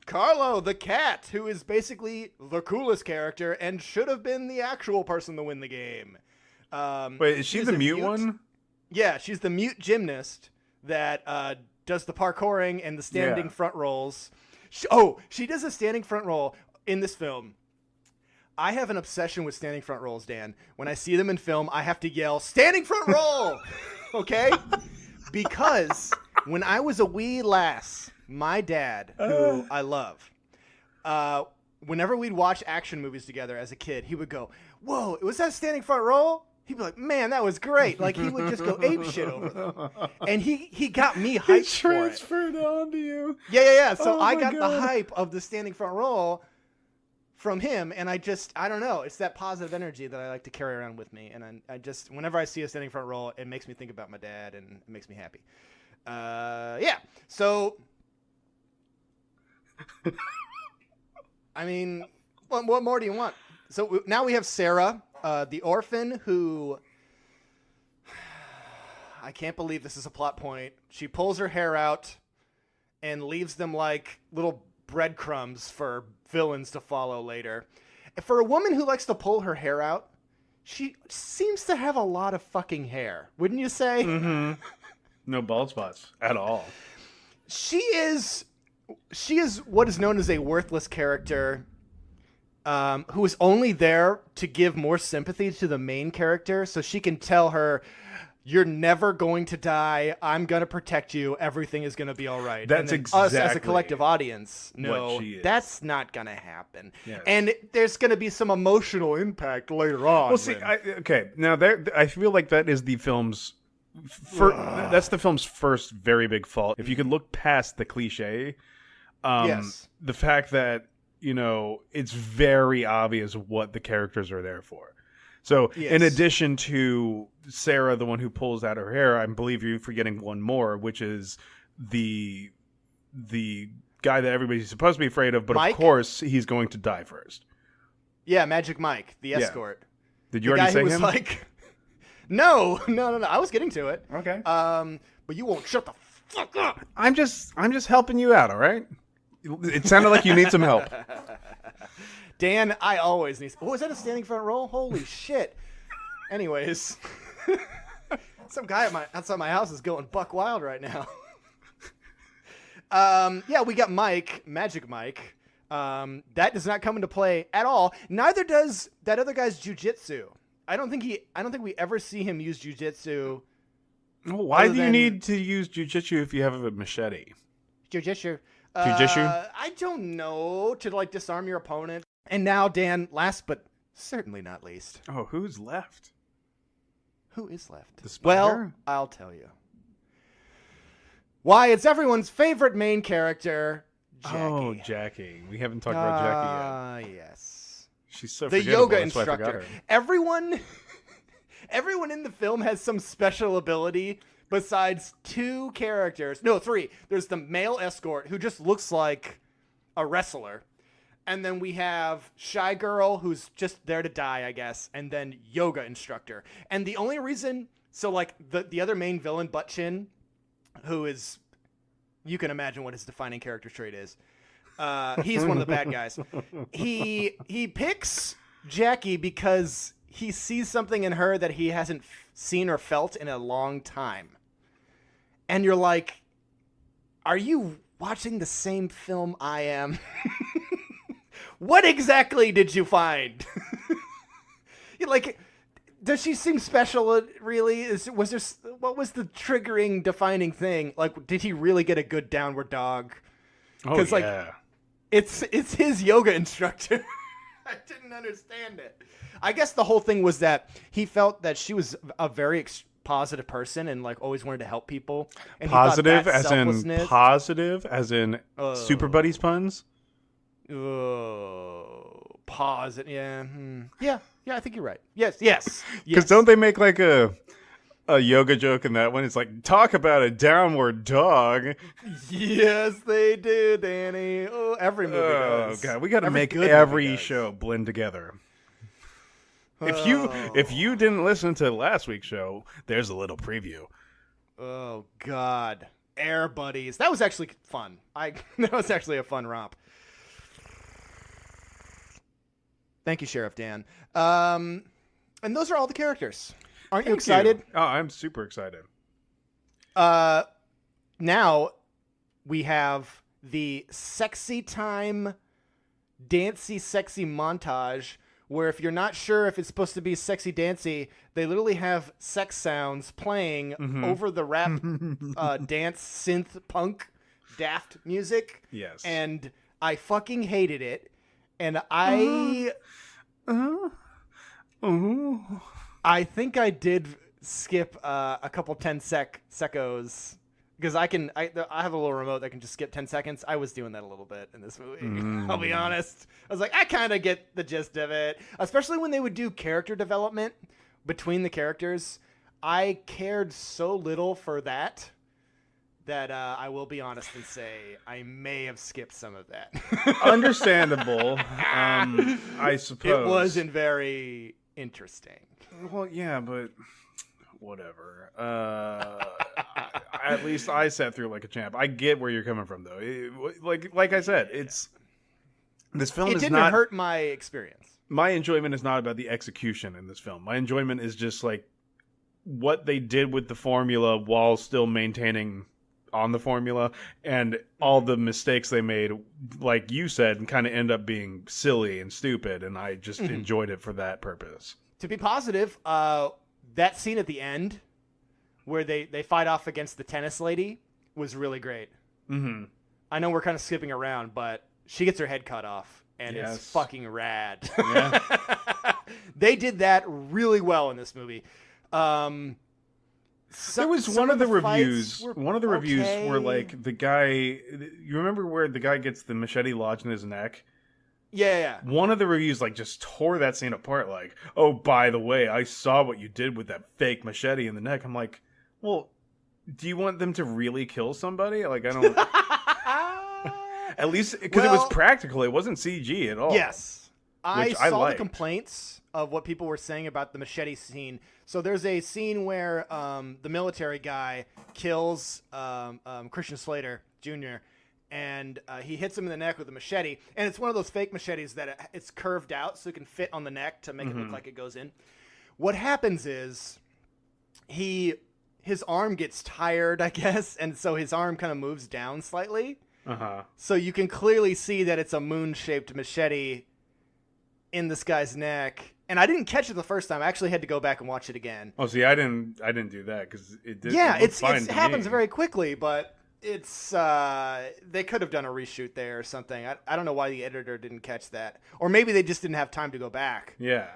Carlo, the cat, who is basically the coolest character and should have been the actual person to win the game. Wait, is she the mute one? Yeah, she's the mute gymnast that does the parkouring and the standing front rolls. She does a standing front roll in this film. I have an obsession with standing front rolls, Dan. When I see them in film, I have to yell, "Standing front roll!" Okay? Because when I was a wee lass, my dad, who I love, whenever we'd watch action movies together as a kid, he would go, "Whoa, was that a standing front roll?" He'd be like, "Man, that was great." Like, he would just go ape shit over them. And he got me hyped for it. Transferred onto you. Yeah. So I got the hype of the standing front roll from him, and I don't know. It's that positive energy that I like to carry around with me. And I just, whenever I see a standing front roll, it makes me think about my dad, and it makes me happy. Yeah. So, I mean, what more do you want? So now we have Sarah, the orphan, who I can't believe this is a plot point. She pulls her hair out and leaves them like little breadcrumbs for villains to follow later. For a woman who likes to pull her hair out, she seems to have a lot of fucking hair, wouldn't you say? Mm-hmm. No bald spots at all. She is what is known as a worthless character, who is only there to give more sympathy to the main character, so she can tell her, "You're never going to die. I'm going to protect you. Everything is going to be all right." That's us as a collective audience know that's not going to happen. Yes. And there's going to be some emotional impact later on. Well, see, now I feel like that is the film's that's the film's first very big fault. If you could look past the cliche, yes, the fact that, you know, it's very obvious what the characters are there for. So, in addition to Sarah, the one who pulls out her hair, I believe you're forgetting one more, which is the guy that everybody's supposed to be afraid of, but Mike? Of course he's going to die first. Yeah, Magic Mike, the escort. Did you already say him? Like, no. I was getting to it. Okay. But you won't shut the fuck up. I'm just helping you out, all right? It sounded like you need some help. Dan, I always need... Oh, is that a standing front roll? Holy shit. Anyways. Some guy outside my house is going buck wild right now. Yeah, we got Mike, Magic Mike. That does not come into play at all. Neither does that other guy's jujitsu. I don't think we ever see him use jujitsu. Well, why do you need to use jujitsu if you have a machete? Jujitsu. Jujitsu? I don't know. To like disarm your opponent. And now, Dan, last but certainly not least. Oh, who's left? Who is left? The spider? Well, I'll tell you. Why, it's everyone's favorite main character, Jackie. Oh, Jackie. We haven't talked about Jackie yet. Yes. She's so the forgettable. yoga That's why I forgot instructor. her. Everyone in the film has some special ability besides two characters. No, three. There's the male escort who just looks like a wrestler. And then we have Shy Girl, who's just there to die, I guess. And then yoga instructor. And the only reason... So, like, the other main villain, Butt Chin, who is... You can imagine what his defining character trait is. He's one of the bad guys. He picks Jackie because he sees something in her that he hasn't seen or felt in a long time. And you're like, are you watching the same film I am? What exactly did you find? Like, does she seem special? Really? What was the triggering, defining thing? Like, did he really get a good downward dog? Oh, like, yeah. it's his yoga instructor. I didn't understand it. I guess the whole thing was that he felt that she was a very positive person and like always wanted to help people. And Positive as in Super Buddies puns? Pause it. Yeah. Yeah, I think you're right. Yes. Because don't they make like a yoga joke in that one? It's like, talk about a downward dog. Yes, they do, Danny. Oh, every movie does. Oh, God. We got to make every show blend together. If you didn't listen to last week's show, there's a little preview. Oh God, Air Buddies. That was actually fun. That was actually a fun romp. Thank you, Sheriff Dan. And those are all the characters. Aren't you excited? Oh, I'm super excited. Now we have the sexy time, dancey, sexy montage where if you're not sure if it's supposed to be sexy dancy, they literally have sex sounds playing over the rap dance synth punk daft music. Yes. And I fucking hated it. And I think I did skip a couple 10 secos because I have a little remote that can just skip 10 seconds. I was doing that a little bit in this movie. I'll be honest. I was like, I kind of get the gist of it, especially when they would do character development between the characters. I cared so little for that I will be honest and say I may have skipped some of that. Understandable. I suppose it wasn't very interesting. Well, yeah, but whatever. At least I sat through like a champ. I get where you're coming from, though. Like I said, this film it is didn't not hurt my experience. My enjoyment is not about the execution in this film. My enjoyment is just like what they did with the formula while still maintaining on the formula, and all the mistakes they made, like you said, kind of end up being silly and stupid, and I just enjoyed it for that purpose. To be positive, that scene at the end where they fight off against the tennis lady was really great. Mm-hmm. I know we're kind of skipping around, but she gets her head cut off, and it's fucking rad. Yeah. They did that really well in this movie. There was one of the reviews. One of the reviews where like the guy, you remember where the guy gets the machete lodged in his neck? Yeah. One of the reviews like just tore that scene apart. Like, oh, by the way, I saw what you did with that fake machete in the neck. I'm like, well, do you want them to really kill somebody? Like, I don't. At least because it was practical. It wasn't CG at all. Yes, I saw liked. the complaints of what people were saying about the machete scene. So there's a scene where the military guy kills Christian Slater Jr. and he hits him in the neck with a machete. And it's one of those fake machetes that it's curved out so it can fit on the neck to make it look like it goes in. What happens is his arm gets tired, I guess, and so his arm kind of moves down slightly. So you can clearly see that it's a moon-shaped machete in this guy's neck. And I didn't catch it the first time. I actually had to go back and watch it again. Oh, see, I didn't do that because it did. Yeah, it happens very quickly, but it's they could have done a reshoot there or something. I don't know why the editor didn't catch that, or maybe they just didn't have time to go back. Yeah.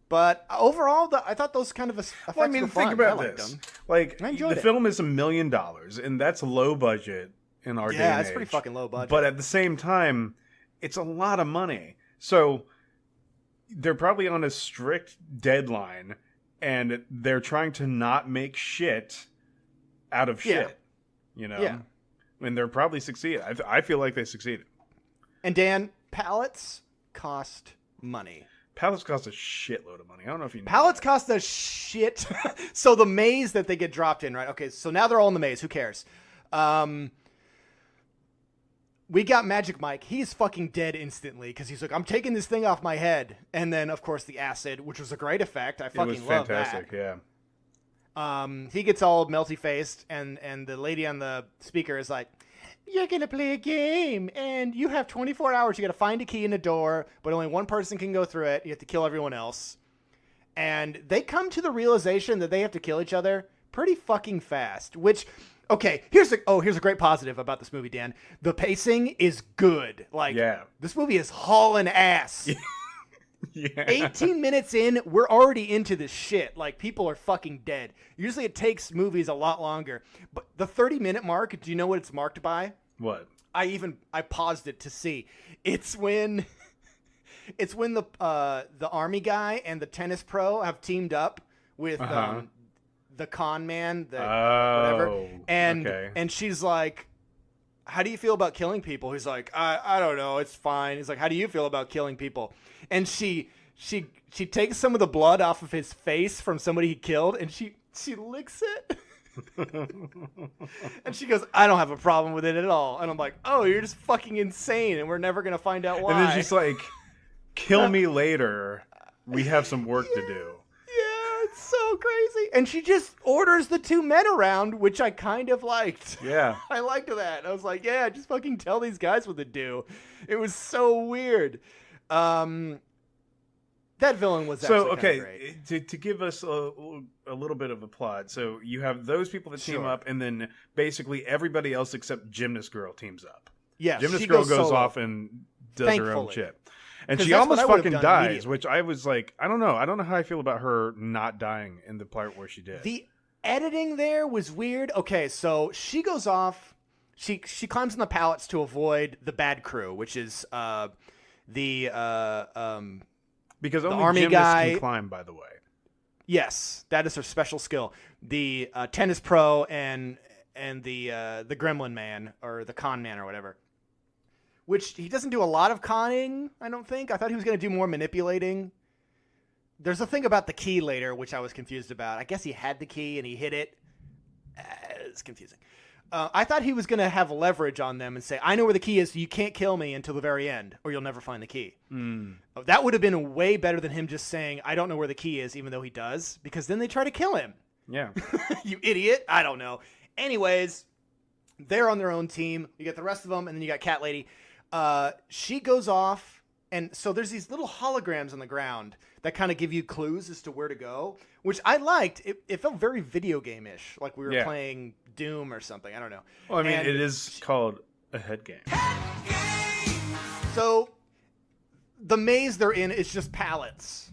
But overall, I thought those kind of effects were fun. Think about this. Them. Like, I enjoyed the film is $1 million, and that's low budget in our day and it's age. pretty fucking low budget. But at the same time, it's a lot of money. So they're probably on a strict deadline, and they're trying to not make shit out of shit. You know? Yeah. And they're probably succeeded. I feel like they succeeded. And Dan, pallets cost money. Pallets cost a shitload of money. I don't know if you know. Pallets cost a shit. So the maze that they get dropped in, right? Okay, so now they're all in the maze. Who cares? We got Magic Mike. He's fucking dead instantly because he's like, I'm taking this thing off my head. And then, of course, the acid, which was a great effect. I fucking love that. It was fantastic, yeah. He gets all melty-faced, and the lady on the speaker is like, you're going to play a game, and you have 24 hours. You got to find a key in a door, but only one person can go through it. You have to kill everyone else. And they come to the realization that they have to kill each other pretty fucking fast, which... Okay, here's a great positive about this movie, Dan. The pacing is good. Like, this movie is hauling ass. Yeah. 18 minutes in, we're already into this shit. Like, people are fucking dead. Usually it takes movies a lot longer. But the 30-minute mark, do you know what it's marked by? What? I paused it to see. It's when the army guy and the tennis pro have teamed up with the con man, whatever. And she's like, how do you feel about killing people? He's like, I don't know, it's fine. He's like, how do you feel about killing people? And she she takes some of the blood off of his face from somebody he killed, and she licks it. And she goes, I don't have a problem with it at all. And I'm like, oh, you're just fucking insane, and we're never going to find out why. And then she's like, kill me later. We have some work to do. Yeah, it's so crazy. And she just orders the two men around, which I kind of liked. Yeah. I liked that. I was like, yeah, just fucking tell these guys what to do. It was so weird. That villain was actually great. To give us a little bit of a plot. So you have those people that team up, and then basically everybody else except Gymnast Girl teams up. Yeah, Gymnast Girl goes off and does her own shit. And she almost fucking dies, which I was like, I don't know how I feel about her not dying in the part where she did. The editing there was weird. Okay, so she goes off. She climbs on the pallets to avoid the bad crew, which is because only army gymnasts guy can climb, by the way. Yes, that is her special skill. The tennis pro and the gremlin man, or the con man, or whatever. Which he doesn't do a lot of conning, I don't think. I thought he was going to do more manipulating. There's a thing about the key later, which I was confused about. I guess he had the key and he hid it. It's confusing. I thought he was going to have leverage on them and say, I know where the key is, so you can't kill me until the very end, or you'll never find the key. That would have been way better than him just saying, I don't know where the key is, even though he does, because then they try to kill him. Yeah. You idiot. I don't know. Anyways, they're on their own team. You get the rest of them, and then you got Cat Lady. She goes off, and so there's these little holograms on the ground that kind of give you clues as to where to go, which I liked. It felt very video game-ish, like we were playing Doom or something. I don't know. Well, I mean, it is called a head game. So the maze they're in is just pallets.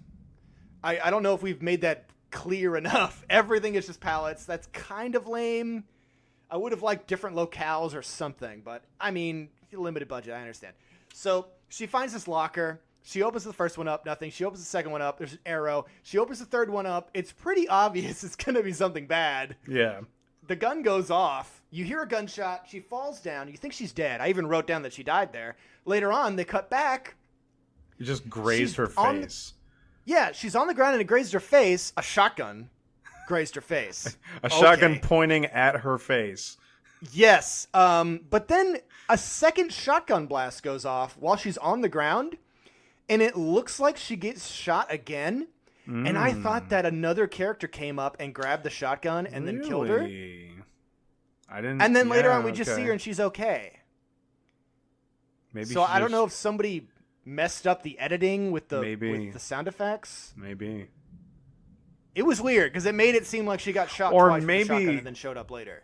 I don't know if we've made that clear enough. Everything is just pallets. That's kind of lame. I would have liked different locales or something, but I mean, limited budget, I understand. So she finds this locker. She opens the first one up, nothing. She opens the second one up, there's an arrow. She opens the third one up. It's pretty obvious it's going to be something bad. Yeah. The gun goes off. You hear a gunshot. She falls down. You think she's dead. I even wrote down that she died there. Later on, they cut back. You just grazed her face. Yeah, she's on the ground and it grazed her face. A shotgun grazed her face. Shotgun pointing at her face. Yes. But then a second shotgun blast goes off while she's on the ground, and it looks like she gets shot again. And I thought that another character came up and grabbed the shotgun and then killed her. I didn't. And then later on, we just see her and she's okay. Maybe. So I don't know if somebody messed up the editing with the sound effects. Maybe. It was weird because it made it seem like she got shot twice with the shotgun and then showed up later.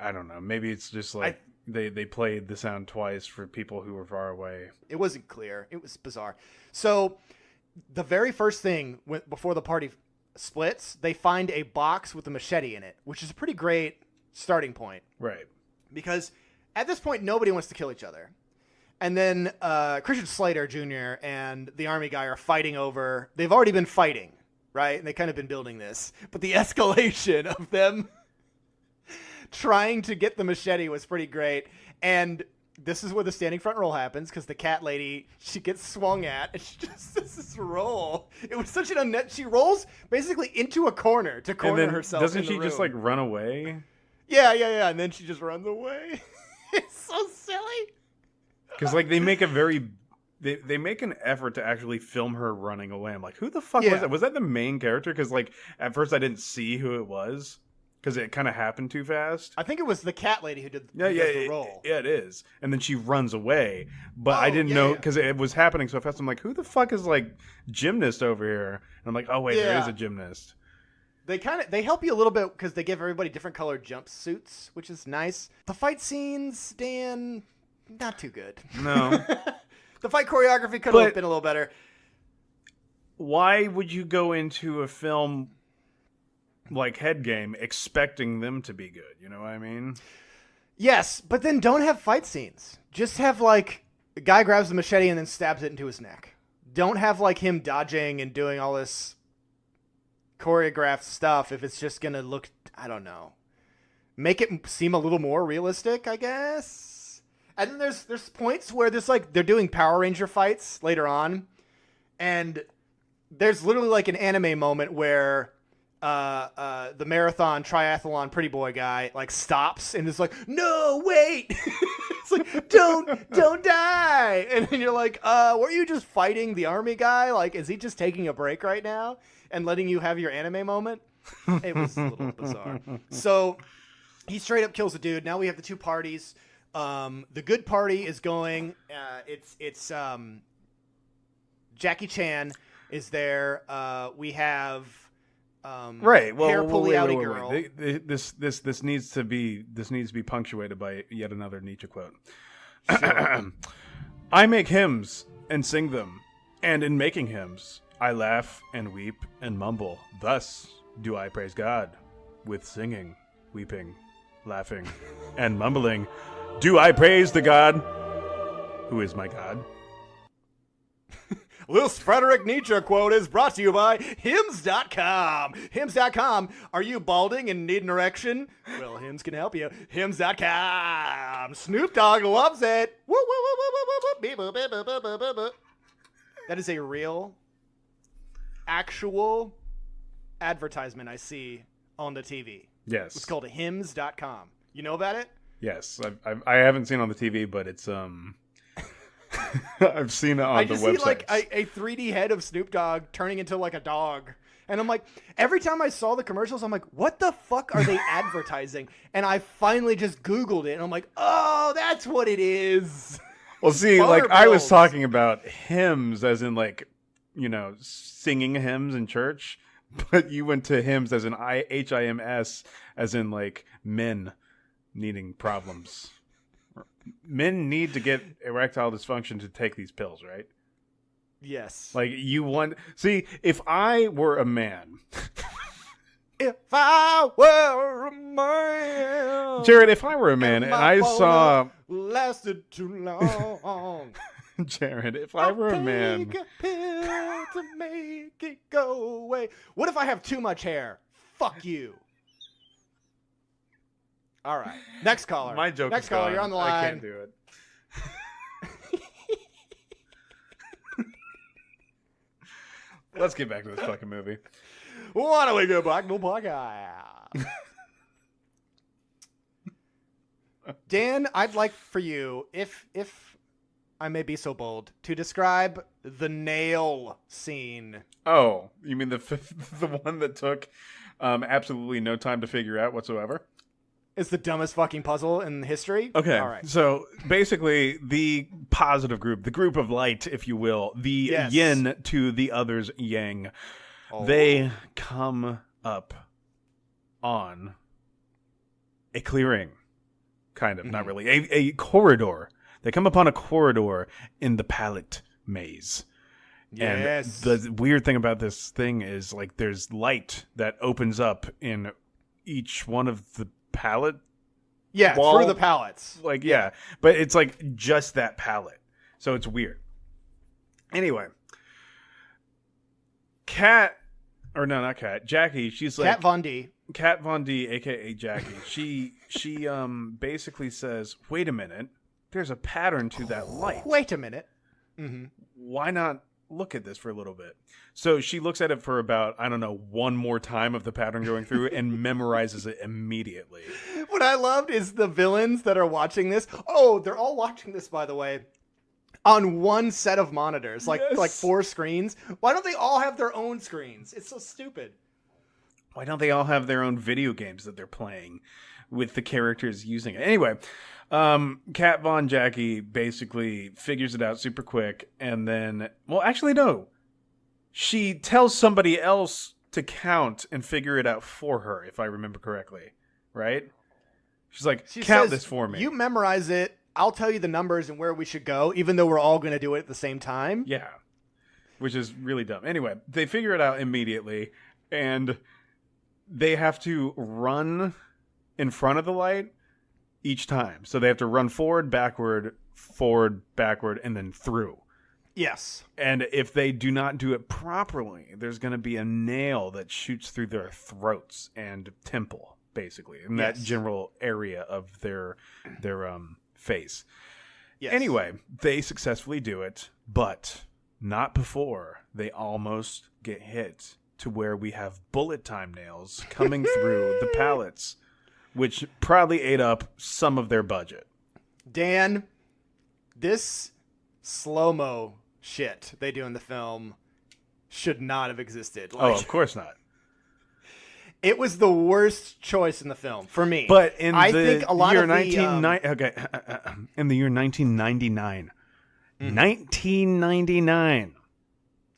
I don't know. Maybe it's just like they played the sound twice for people who were far away. It wasn't clear. It was bizarre. So the very first thing before the party splits, they find a box with a machete in it, which is a pretty great starting point. Right. Because at this point, nobody wants to kill each other. And then Christian Slater Jr. and the army guy are fighting over... They've already been fighting, right? And they kind of been building this. But the escalation of them trying to get the machete was pretty great. And this is where the standing front roll happens, because the cat lady, she gets swung at, and she just does this roll. It was such an she rolls basically into a corner to corner herself. Doesn't she just like run away? Yeah. And then she just runs away. It's so silly. Because like they make they make an effort to actually film her running away. I'm like, who the fuck was that? Was that the main character? Because like at first I didn't see who it was. Because it kind of happened too fast. I think it was the cat lady who did the roll. Yeah, it is. And then she runs away. But I didn't know, because it was happening so fast. I'm like, who the fuck is, like, gymnast over here? And I'm like, oh, wait, there is a gymnast. They help you a little bit, because they give everybody different colored jumpsuits, which is nice. The fight scenes, Dan, not too good. No. The fight choreography could have been a little better. Why would you go into a film like Headgame expecting them to be good? You know what I mean? Yes, but then don't have fight scenes. Just have like a guy grabs the machete and then stabs it into his neck. Don't have like him dodging and doing all this choreographed stuff if it's just going to look, I don't know. Make it seem a little more realistic, I guess. And then there's points where there's like they're doing Power Ranger fights later on, and there's literally like an anime moment where the marathon triathlon pretty boy guy like stops and is like, no, wait. It's like, don't die. And then you're like, were you just fighting the army guy? Like, is he just taking a break right now and letting you have your anime moment? It was a little bizarre. So he straight up kills a dude. Now we have the two parties. The good party is going. It's Jackie Chan is there. We have right. Well, hair pulley outy wait. girl. This needs to be punctuated by yet another Nietzsche quote. Sure. I make hymns and sing them, and in making hymns, I laugh and weep and mumble. Thus do I praise God with singing, weeping, laughing, and mumbling. Do I praise the God who is my God? This Frederick Nietzsche quote is brought to you by Hims.com. Hims.com. Are you balding and need an erection? Well, Hims can help you. Hims.com. Snoop Dogg loves it. Woo, woo, woo, woo, woo, woo, beep, boop, beep, boop, boop, boop, boop, boop. That is a real, actual advertisement I see on the TV. Yes. It's called Hims.com. You know about it? Yes. I haven't seen it on the TV, but it's I've seen it on the website. I just see like a 3D head of Snoop Dogg turning into like a dog. And I'm like, every time I saw the commercials, I'm like, what the fuck are they advertising? And I finally just Googled it and I'm like, oh, that's what it is. Well, see, like I was talking about hymns as in like, you know, singing hymns in church, but you went to hymns as in HIMS as in like men needing problems. Men need to get erectile dysfunction to take these pills, right? Yes. Like you want. See, if I were a man, if I were a man, Jared, if I were a man and I saw lasted too long, Jared, if I were a man, take a pill to make it go away. What if I have too much hair? Fuck you. All right. Next caller. My joke. Next caller, gone. you're on the line. I can't do it. Let's get back to this fucking movie. Why don't we go back to the podcast? Dan, I'd like for you, if I may be so bold, to describe the nail scene. Oh, you mean the one that took absolutely no time to figure out whatsoever? It's the dumbest fucking puzzle in history. Okay. All right. So basically, the positive group, the group of light, if you will, the yin to the other's yang, they come up on a clearing, kind of, not really, a corridor. They come upon a corridor in the palette maze. Yes. And the weird thing about this thing is, like, there's light that opens up in each one of the palette. Yeah, wall. through the palettes. Like, yeah. But it's, like, just that palette. So it's weird. Anyway. Jackie, she's like... Kat Von D. Kat Von D, a.k.a. Jackie. She basically says, wait a minute. There's a pattern to that light. Wait a minute. Mm-hmm. Why not look at this for a little bit? So she looks at it for about, I don't know, one more time of the pattern going through and memorizes it immediately. What I loved is the villains that are watching this. Oh, they're all watching this, by the way, on one set of monitors, like 4 screens. Why don't they all have their own screens? It's so stupid. Why don't they all have their own video games that they're playing with the characters using it? Anyway, Kat Von Jackie basically figures it out super quick, and then, well, actually, no. She tells somebody else to count and figure it out for her, if I remember correctly, right? She's like, count this for me. You memorize it. I'll tell you the numbers and where we should go, even though we're all going to do it at the same time. Yeah, which is really dumb. Anyway, they figure it out immediately, and they have to run in front of the light each time. So they have to run forward, backward, and then through. Yes. And if they do not do it properly, there's going to be a nail that shoots through their throats and temple, basically, in that general area of their face. Yes. Anyway, they successfully do it, but Not before they almost get hit to where we have bullet time nails coming through the pallets, which probably ate up some of their budget. Dan, this slow-mo shit they do in the film should not have existed. Oh, of course not. It was the worst choice in the film for me. But in I the think a lot year of in the year 1999. 1999.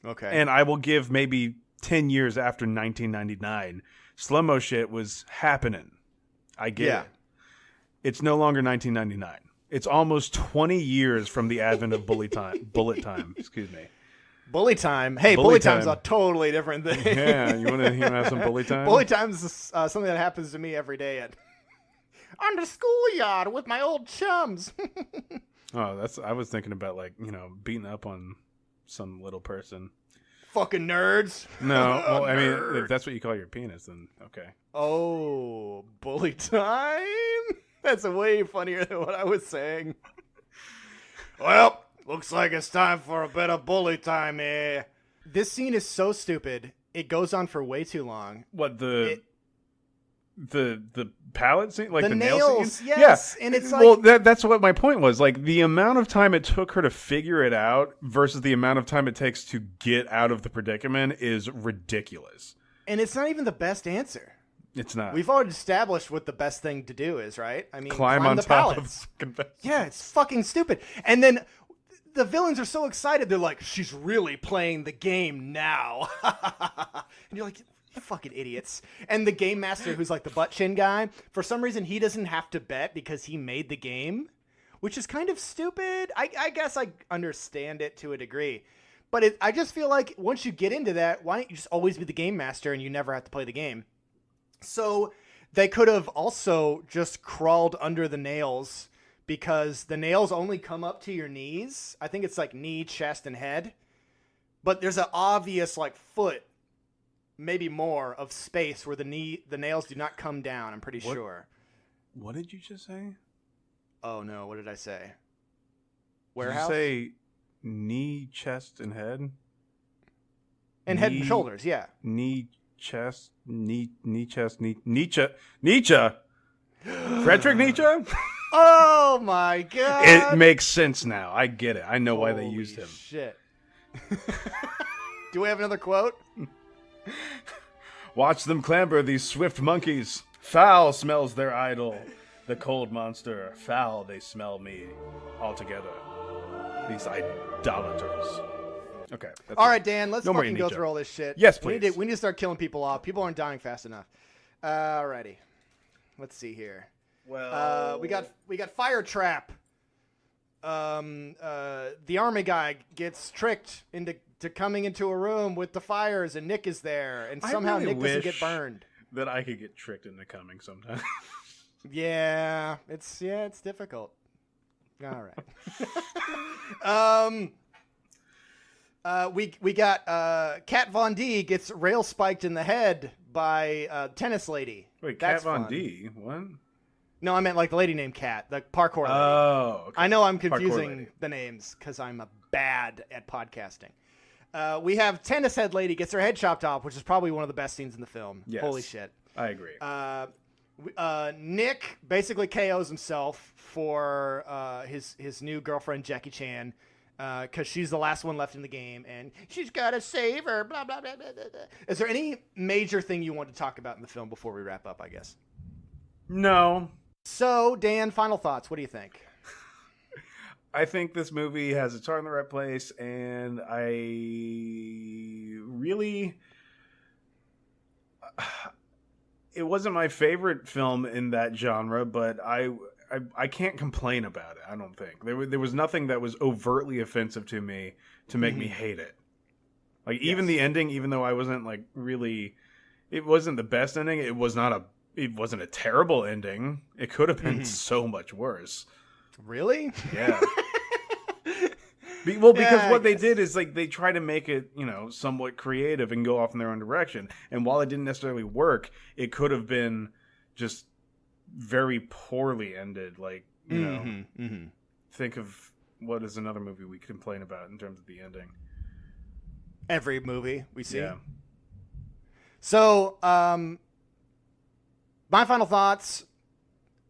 Okay. And I will give maybe 10 years after 1999. Slow-mo shit was happening. I get it. It's no longer 1999. It's almost 20 years from the advent of bullet time. Excuse me. Bully time. Hey, bully time's a totally different thing. Yeah, you want to have some bully time? Bully time is something that happens to me every day on the schoolyard with my old chums. Oh, I was thinking about beating up on some little person. Fucking nerds. No, well, I mean, if that's what you call your penis, then okay. Oh, bully time? That's way funnier than what I was saying. Well, looks like it's time for a bit of bully time here. This scene is so stupid. It goes on for way too long. What, the palette scene? Like the nails, scene? yes. Yeah. And it's well, that's what my point was. Like, the amount of time it took her to figure it out versus the amount of time it takes to get out of the predicament is ridiculous. And it's not even the best answer. It's not. We've already established what the best thing to do is, right? I mean, climb on the top pallets. of Yeah, it's fucking stupid. And then the villains are so excited. They're like, she's really playing the game now. And you're like, you fucking idiots. And the game master, who's like the butt chin guy, for some reason he doesn't have to bet because he made the game, which is kind of stupid. I guess I understand it to a degree. But I just feel like once you get into that, why don't you just always be the game master and you never have to play the game? So they could have also just crawled under the nails because the nails only come up to your knees. I think it's like knee, chest, and head. But there's an obvious like foot, maybe more, of space where the nails do not come down, I'm pretty sure. What did you just say? Oh, no. What did I say? Warehouse? Did you say knee, chest, and head? And head and shoulders, yeah. Knee, chest, knee, chest, Nietzsche. Friedrich Nietzsche? Oh, my God. It makes sense now. I get it. I know why they used him. Shit. Do we have another quote? Watch them clamber, these swift monkeys. Foul smells their idol. The cold monster. Foul they smell me. Altogether. These idolaters. Okay. All right, Dan, let's fucking go through all this shit. Yes, please. We need to start killing people off. People aren't dying fast enough. Alrighty. Let's see here. Well, we got Fire Trap. The army guy gets tricked into coming into a room with the fires, and Nick is there, and somehow Nick doesn't get burned. That I could get tricked into coming sometimes. Yeah, it's difficult. All right. We got Kat Von D gets rail spiked in the head by tennis lady. Wait, Kat Von D? What? No, I meant like the lady named Kat, the parkour lady. Oh, okay. I know I'm confusing the names because I'm bad at podcasting. We have tennis head lady gets her head chopped off, which is probably one of the best scenes in the film. Yes, holy shit. I agree. Nick basically KOs himself for his new girlfriend Jackie Chan because she's the last one left in the game and she's got to save her. Blah blah blah blah blah. Is there any major thing you want to talk about in the film before we wrap up? I guess. No. So Dan, final thoughts. What do you think? I think this movie has its heart in the right place, and I really... It wasn't my favorite film in that genre, but I can't complain about it, I don't think. There was nothing that was overtly offensive to me to make me hate it. Like, even the ending, even though I wasn't, like, really... It wasn't the best ending. It wasn't a terrible ending. It could have been so much worse. Really? Yeah. Well, because what they did is like they try to make it, somewhat creative and go off in their own direction. And while it didn't necessarily work, it could have been just very poorly ended. Like, Mm-hmm. think of what is another movie we complain about in terms of the ending. every movie we see. Yeah. So, my final thoughts.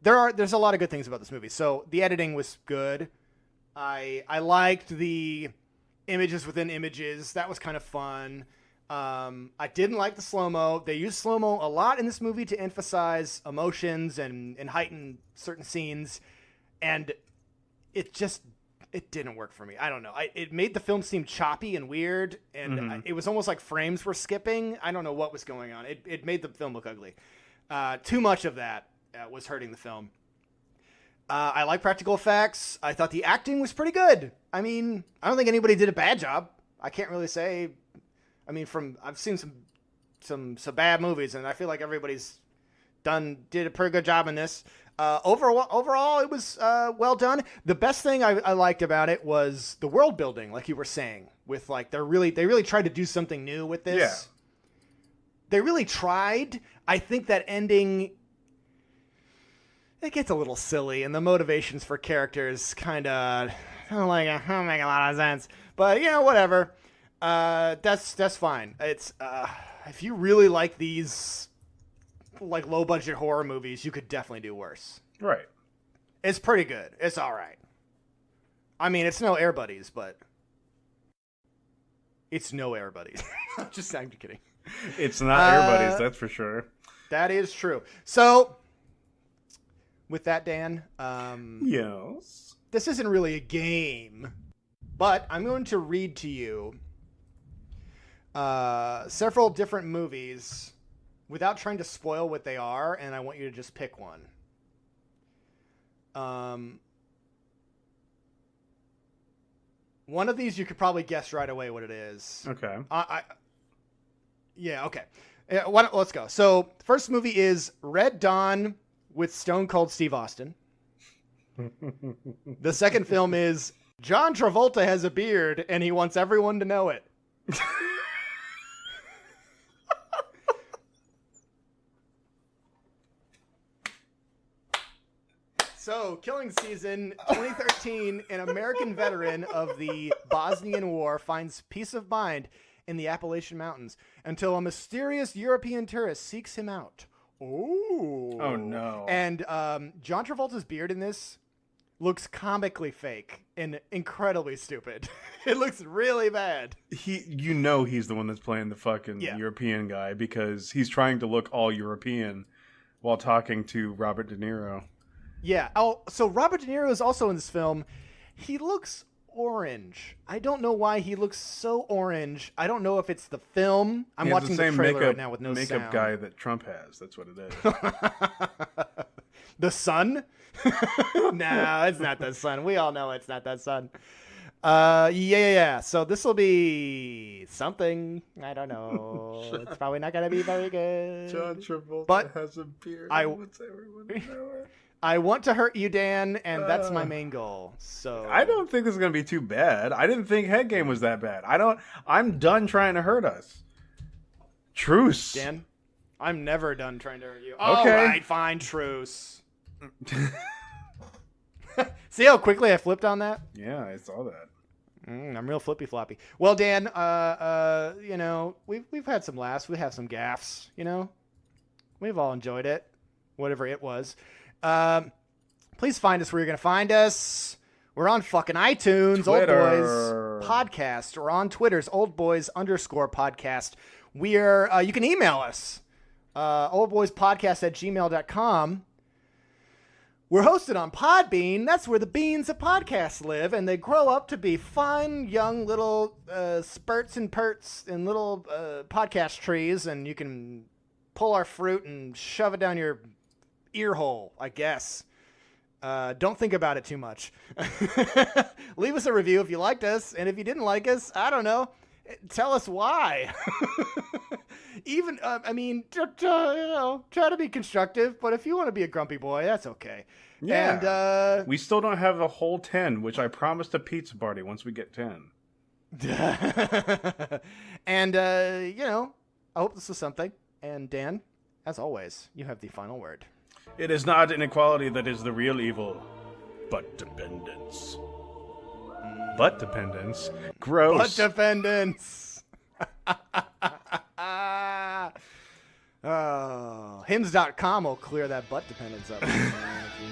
There's a lot of good things about this movie. So the editing was good. I liked the images within images. That was kind of fun. I didn't like the slow-mo. They used slow-mo a lot in this movie to emphasize emotions and heighten certain scenes. And it didn't work for me. I don't know. It made the film seem choppy and weird. And it was almost like frames were skipping. I don't know what was going on. It made the film look ugly. Too much of that was hurting the film. I like practical effects. I thought the acting was pretty good. I mean, I don't think anybody did a bad job. I can't really say. I mean, I've seen some bad movies, and I feel like everybody's did a pretty good job in this. Overall, it was well done. The best thing I liked about it was the world building, like you were saying, with like they really tried to do something new with this. Yeah. They really tried. I think that ending, it gets a little silly, and the motivations for characters kind of don't make a lot of sense. But whatever. That's fine. It's if you really like these like low budget horror movies, you could definitely do worse. Right. It's pretty good. It's all right. I mean, it's no Air Buddies, but it's no Air Buddies. I'm kidding. It's not Air Buddies, that's for sure. That is true. So, with that, Dan, yes. This isn't really a game, but I'm going to read to you several different movies without trying to spoil what they are, and I want you to just pick one. One of these you could probably guess right away what it is. Okay. Yeah, okay. Let's go. So, first movie is Red Dawn with Stone Cold Steve Austin. The second film is John Travolta has a beard and he wants everyone to know it. So, Killing Season 2013, an American veteran of the Bosnian War finds peace of mind in the Appalachian Mountains until a mysterious European tourist seeks him out. Oh no. And John Travolta's beard in this looks comically fake and incredibly stupid. It looks really bad. He's the one that's playing the fucking European guy because he's trying to look all European while talking to Robert De Niro. Yeah. Oh, so Robert De Niro is also in this film. He looks orange. I don't know why he looks so orange. I don't know if it's the film. I'm watching the trailer right now with no makeup sound. guy that Trump has. That's what it is. The sun? No, it's not the sun. We all know it's not that sun. Yeah. So this will be something. I don't know. It's probably not going to be very good. John Travolta but has a beard. What's everyone know it? I want to hurt you, Dan, and that's my main goal. So I don't think this is going to be too bad. I didn't think Headgame was that bad. I'm done trying to hurt us. Truce. Dan, I'm never done trying to hurt you. Okay. All right, fine, truce. See how quickly I flipped on that? Yeah, I saw that. I'm real flippy floppy. Well, Dan, we've had some laughs. We have some gaffes. We've all enjoyed it, whatever it was. Please find us where you're going to find us. We're on fucking iTunes, Twitter. Old Boys Podcast. We're on Twitter's oldboys_podcast. You can email us, oldboyspodcast@gmail.com. We're hosted on Podbean. That's where the beans of podcasts live, and they grow up to be fine, young little spurts and perts and little podcast trees, and you can pull our fruit and shove it down your ear hole, I guess. Don't think about it too much. Leave us a review if you liked us, and if you didn't like us, I don't know, tell us why. Even, try to be constructive, but if you want to be a grumpy boy, that's okay. Yeah. And we still don't have a whole 10, which I promised a pizza party once we get 10. And, I hope this was something. And Dan, as always, you have the final word. It is not inequality that is the real evil, but dependence. Butt dependence? Gross. Butt dependence. Hymns.com will clear that butt dependence up. Man, if you